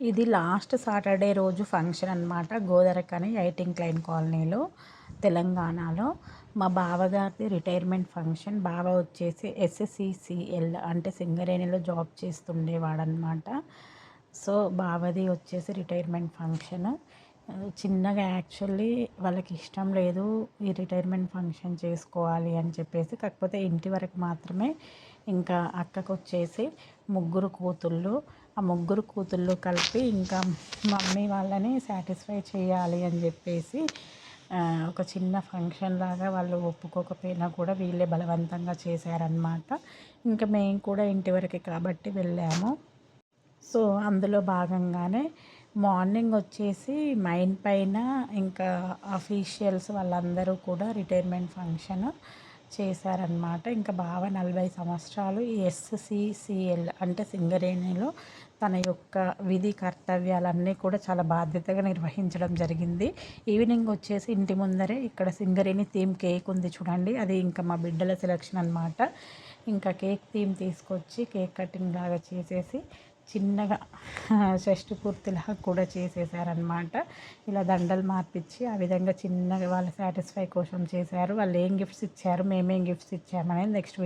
ఇది last Saturday రోజు function అనమాట. గోదరకని ఐటింగ్ క్లైన్ కాలనీలో తెలంగాణలో మా బావగారిది రిటైర్మెంట్ ఫంక్షన్. బావ వచ్చేసి ఎస్సీసీఎల్ అంటే సింగరేణిలో జాబ్ చేస్తుండేవాడనమాట. సో బావది వచ్చేసి రిటైర్మెంట్ ఫంక్షన్. చిన్నగా యాక్చువల్లీ వాళ్ళకి ఇష్టం లేదు ఈ రిటైర్మెంట్ ఫంక్షన్ చేసుకోవాలి అని చెప్పేసి. కాకపోతే ఇంటి వరకు మాత్రమే. ఇంకా అక్కకు వచ్చేసి ముగ్గురు కూతుళ్ళు. ఆ ముగ్గురు కూతుళ్ళు కలిపి ఇంకా మమ్మీ వాళ్ళని సాటిస్ఫై చేయాలి అని చెప్పేసి ఒక చిన్న ఫంక్షన్ లాగా వాళ్ళు ఒప్పుకోకపోయినా కూడా వీళ్ళే బలవంతంగా చేశారనమాట. ఇంకా మేము కూడా ఇంటి వరకే కాబట్టి వెళ్ళాము. సో అందులో భాగంగానే మార్నింగ్ వచ్చేసి మైన్ పైన ఇంకా అఫీషియల్స్ వాళ్ళందరూ కూడా రిటైర్మెంట్ ఫంక్షన్ చేశారనమాట. ఇంకా బావ 40 సంవత్సరాలు ఈ ఎస్సీసీఎల్ అంటే సింగరేణిలో తన యొక్క విధి కర్తవ్యాలన్నీ కూడా చాలా బాధ్యతగా నిర్వహించడం జరిగింది. ఈవినింగ్ వచ్చేసి ఇంటి ముందరే ఇక్కడ సింగరేణి థీమ్ కేక్ ఉంది చూడండి, అది ఇంకా మా బిడ్డల సెలెక్షన్ అనమాట. ఇంకా కేక్ థీమ్ తీసుకొచ్చి కేక్ కటింగ్ లాగా చేసేసి చిన్నగా షష్టి పూర్తిలాగా కూడా చేసేసారనమాట. ఇలా దండలు మార్పించి ఆ విధంగా చిన్నగా వాళ్ళ సాటిస్ఫై కోసం చేశారు. వాళ్ళు ఏం గిఫ్ట్స్ ఇచ్చారు, మేమేం గిఫ్ట్స్ ఇచ్చామనేది నెక్స్ట్